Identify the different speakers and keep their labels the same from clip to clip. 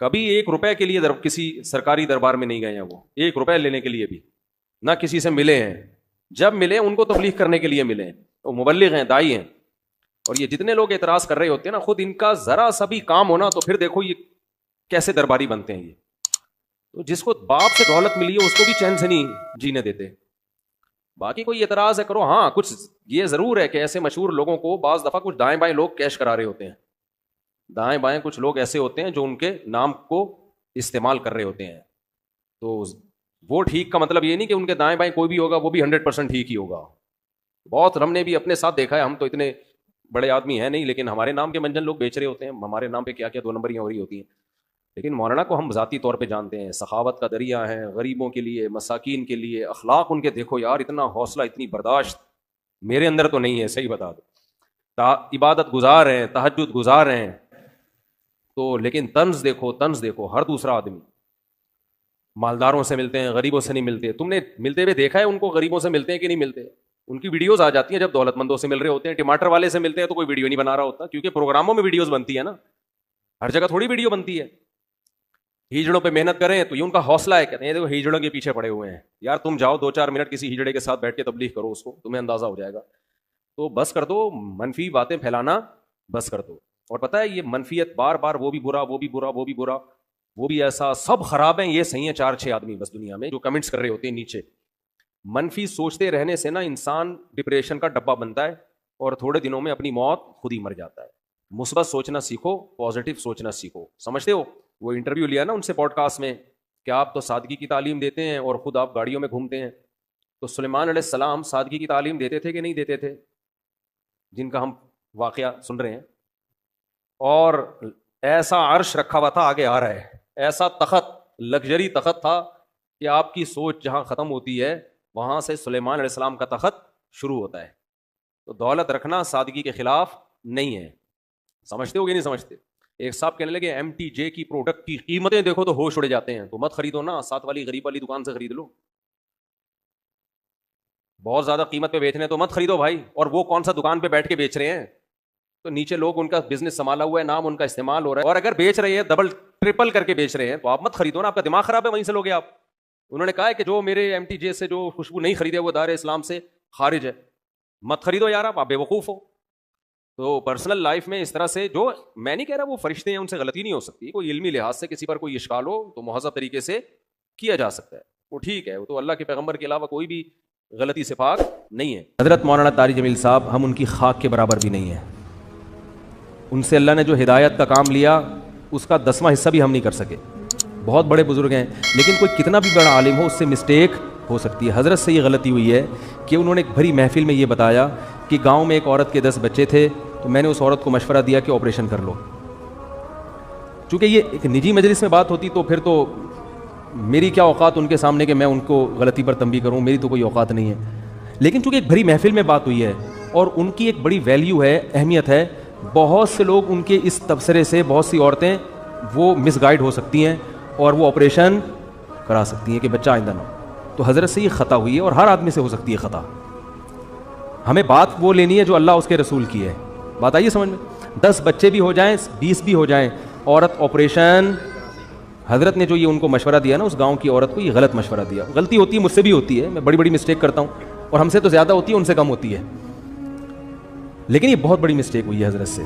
Speaker 1: کبھی 1 روپے کے لیے کسی سرکاری دربار میں نہیں گئے ہیں وہ, 1 روپے لینے کے لیے بھی نہ کسی سے ملے ہیں. جب ملے ان کو تبلیغ کرنے کے لیے ملے ہیں, وہ مبلغ ہیں, دائی ہیں. اور یہ جتنے لوگ اعتراض کر رہے ہوتے ہیں نا, خود ان کا ذرا سا بھی کام ہونا تو پھر دیکھو یہ کیسے درباری بنتے ہیں. یہ تو جس کو باپ سے دولت ملی ہے اس کو بھی چین سے نہیں جینے دیتے. باقی کوئی اعتراض ہے کرو. ہاں کچھ یہ ضرور ہے کہ ایسے مشہور لوگوں کو بعض دفعہ کچھ دائیں بائیں لوگ کیش کرا رہے ہوتے ہیں. دائیں بائیں کچھ لوگ ایسے ہوتے ہیں جو ان کے نام کو استعمال کر رہے ہوتے ہیں. تو وہ ٹھیک کا مطلب یہ نہیں کہ ان کے دائیں بائیں کوئی بھی ہوگا وہ بھی 100% ٹھیک ہی ہوگا. بہت ہم نے بھی اپنے ساتھ دیکھا ہے. ہم تو اتنے بڑے آدمی ہیں نہیں, لیکن ہمارے نام کے منجن لوگ بیچ رہے ہوتے ہیں. ہمارے نام پہ کیا کیا 2 نمبریاں ہو رہی ہوتی ہیں. لیکن مولانا کو ہم ذاتی طور پہ جانتے ہیں, سخاوت کا دریا ہے, غریبوں کے لیے, مساکین کے لیے. اخلاق ان کے دیکھو یار, اتنا حوصلہ, اتنی برداشت میرے اندر تو نہیں ہے, صحیح بتا دو. عبادت گزار ہیں, تہجد گزار ہیں تو, لیکن طنز دیکھو ہر دوسرا آدمی مالداروں سے ملتے ہیں, غریبوں سے نہیں ملتے. تم نے ملتے ہوئے دیکھا ہے ان کو غریبوں سے ملتے ہیں کہ نہیں ملتے؟ ان کی ویڈیوز آ جاتی ہیں جب دولت مندوں سے مل رہے ہوتے ہیں. ٹماٹر والے سے ملتے ہیں تو کوئی ویڈیو نہیں بنا رہا ہوتا, کیونکہ پروگراموں میں ویڈیوز بنتی ہے نا, ہر جگہ تھوڑی ویڈیو بنتی ہے. ہیجڑوں پہ محنت کریں تو یہ ان کا حوصلہ ہے, کہتے ہیں دیکھو ہیجڑوں کے پیچھے پڑے ہوئے ہیں. یار تم جاؤ 2-4 منٹ کسی ہیجڑے کے ساتھ بیٹھ کے تبلیغ کرو, اس کو تمہیں اندازہ ہو جائے گا. تو بس کر دو منفی باتیں پھیلانا, بس کر دو. اور پتہ ہے یہ منفیت بار بار, وہ بھی برا, وہ بھی برا, وہ بھی برا, وہ بھی ایسا, سب خراب ہیں, یہ صحیح ہیں 4-6 آدمی بس دنیا میں جو کمنٹس کر رہے ہوتے ہیں نیچے. منفی سوچتے رہنے سے نا انسان ڈپریشن کا ڈبہ بنتا ہے اور تھوڑے دنوں میں اپنی موت خود ہی مر جاتا ہے. مثبت سوچنا سیکھو, پازیٹیو سوچنا سیکھو. سمجھتے ہو وہ انٹرویو لیا نا ان سے پوڈ کاسٹ میں کہ آپ تو سادگی کی تعلیم دیتے ہیں اور خود آپ گاڑیوں میں گھومتے ہیں. تو سلیمان علیہ السلام سادگی کی تعلیم دیتے تھے کہ نہیں دیتے تھے, جن کا ہم واقعہ سن رہے ہیں؟ اور ایسا عرش رکھا ہوا تھا, آگے آ رہا ہے, ایسا تخت, لگژری تخت تھا کہ آپ کی سوچ جہاں ختم ہوتی ہے وہاں سے سلیمان علیہ السلام کا تخت شروع ہوتا ہے. تو دولت رکھنا سادگی کے خلاف نہیں ہے. سمجھتے ہو کہ نہیں سمجھتے؟ ایک صاحب کہنے لگے MTJ کی پروڈکٹ کی قیمتیں دیکھو تو ہوش اڑ جاتے ہیں, تو مت خریدو نا, ساتھ والی غریب والی دکان سے خرید لو. بہت زیادہ قیمت پہ بیچنے تو مت خریدو بھائی. اور وہ کون سا دکان پہ بیٹھ کے بیچ رہے ہیں, تو نیچے لوگ ان کا بزنس سنبھالا ہوا ہے, نام ان کا استعمال ہو رہا ہے, اور اگر بیچ رہے ہیں ڈبل ٹرپل کر کے بیچ رہے ہیں تو آپ مت خریدو نا, آپ کا دماغ خراب ہے, وہیں سے لوگے آپ. انہوں نے کہا ہے کہ جو میرے MTJ سے جو خوشبو نہیں خریدے وہ دار اسلام سے خارج ہے, مت خریدو یار, آپ بے وقوف ہو. تو پرسنل لائف میں اس طرح سے, جو میں نہیں کہہ رہا وہ فرشتے ہیں ان سے غلطی نہیں ہو سکتی, کوئی علمی لحاظ سے کسی پر کوئی اشکال ہو تو مہذب طریقے سے کیا جا سکتا ہے, وہ ٹھیک ہے, وہ تو اللہ کے پیغمبر کے علاوہ کوئی بھی غلطی سے پاک نہیں ہے. حضرت مولانا طارق جمیل صاحب, ہم ان کی خاک کے برابر بھی نہیں ہیں. ان سے اللہ نے جو ہدایت کا کام لیا اس کا 10واں حصہ بھی ہم نہیں کر سکے. بہت بڑے بزرگ ہیں, لیکن کوئی کتنا بھی بڑا عالم ہو اس سے مسٹیک ہو سکتی ہے. حضرت سے یہ غلطی ہوئی ہے کہ انہوں نے ایک بھری محفل میں یہ بتایا کہ گاؤں میں ایک عورت کے 10 بچے تھے, تو میں نے اس عورت کو مشورہ دیا کہ آپریشن کر لو. چونکہ یہ ایک نجی مجلس میں بات ہوتی تو پھر تو میری کیا اوقات ان کے سامنے کہ میں ان کو غلطی پر تنبیہ کروں, میری تو کوئی اوقات نہیں ہے. لیکن چونکہ ایک بھری محفل میں بات ہوئی ہے اور ان کی ایک بڑی ویلیو ہے, اہمیت ہے, بہت سے لوگ ان کے اس تبصرے سے, بہت سی عورتیں وہ مس گائیڈ ہو سکتی ہیں اور وہ آپریشن کرا سکتی ہیں کہ بچہ آئندہ نہ ہو. تو حضرت سے یہ خطا ہوئی ہے, اور ہر آدمی سے ہو سکتی ہے خطا. ہمیں بات وہ لینی ہے جو اللہ اس کے رسول کی ہے. بات آئیے سمجھ میں. 10 بچے بھی ہو جائیں, 20 بھی ہو جائیں, عورت آپریشن, حضرت نے جو یہ ان کو مشورہ دیا نا اس گاؤں کی عورت کو, یہ غلط مشورہ دیا. غلطی ہوتی ہے, مجھ سے بھی ہوتی ہے, میں بڑی بڑی مسٹیک کرتا ہوں, اور ہم سے تو زیادہ ہوتی ہے, ان سے کم ہوتی ہے, لیکن یہ بہت بڑی مسٹیک ہوئی ہے حضرت سے,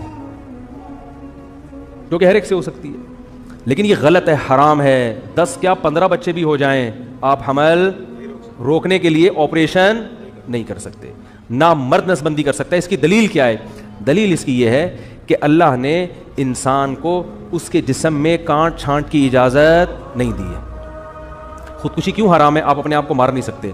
Speaker 1: جو کہ ہر ایک سے ہو سکتی ہے. لیکن یہ غلط ہے, حرام ہے. 10 کیا 15 بچے بھی ہو جائیں, آپ حمل روکنے کے لیے آپریشن نہیں کر سکتے, نہ مرد نسبندی کر سکتا ہے. اس کی دلیل کیا ہے؟ دلیل اس کی یہ ہے کہ اللہ نے انسان کو اس کے جسم میں کانٹ چھانٹ کی اجازت نہیں دی ہے. خودکشی کیوں حرام ہے؟ آپ اپنے آپ کو مار نہیں سکتے.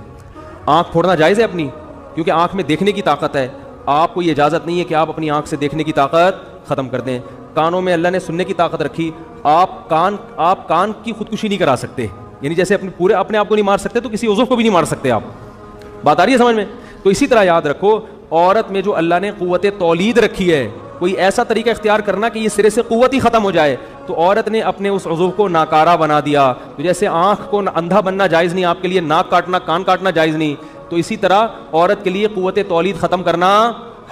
Speaker 1: آنکھ پھوڑنا جائز ہے اپنی, کیونکہ آنکھ میں دیکھنے کی طاقت ہے. آپ کو یہ اجازت نہیں ہے کہ آپ اپنی آنکھ سے دیکھنے کی طاقت ختم کر دیں. کانوں میں اللہ نے سننے کی طاقت رکھی, آپ کان کی خودکشی نہیں کرا سکتے, یعنی جیسے اپنے آپ کو نہیں مار سکتے تو کسی عضو کو بھی نہیں مار سکتے آپ. بات آ رہی ہے سمجھ میں؟ تو اسی طرح یاد رکھو, عورت میں جو اللہ نے قوت تولید رکھی ہے, کوئی ایسا طریقہ اختیار کرنا کہ یہ سرے سے قوت ہی ختم ہو جائے, تو عورت نے اپنے اس عضو کو ناکارہ بنا دیا. تو جیسے آنکھ کو اندھا بننا جائز نہیں آپ کے لیے, ناک کاٹنا, کان کاٹنا جائز نہیں, تو اسی طرح عورت کے لیے قوت تولید ختم کرنا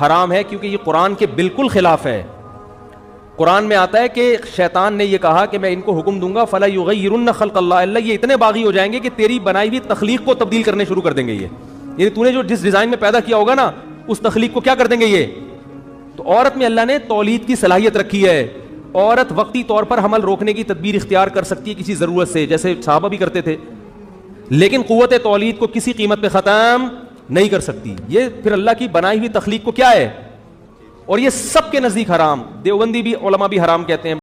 Speaker 1: حرام ہے, کیونکہ یہ قرآن کے بالکل خلاف ہے. قرآن میں آتا ہے کہ شیطان نے یہ کہا کہ میں ان کو حکم دوں گا فلا یغیرن خلق اللہ، اللہ یہ اتنے باغی ہو جائیں گے کہ تیری بنائی ہوئی تخلیق کو تبدیل کرنے شروع کر دیں گے. یہ یعنی تو نے جو جس ڈیزائن میں پیدا کیا ہوگا نا اس تخلیق کو کیا کر دیں گے یہ. تو عورت میں اللہ نے تولید کی صلاحیت رکھی ہے. عورت وقتی طور پر حمل روکنے کی تدبیر اختیار کر سکتی ہے کسی ضرورت سے، جیسے صحابہ بھی کرتے تھے، لیکن قوت تولید کو کسی قیمت پہ ختم نہیں کر سکتی. یہ پھر اللہ کی بنائی ہوئی تخلیق کو کیا ہے، اور یہ سب کے نزدیک حرام. دیوبندی بھی علماء بھی حرام کہتے ہیں.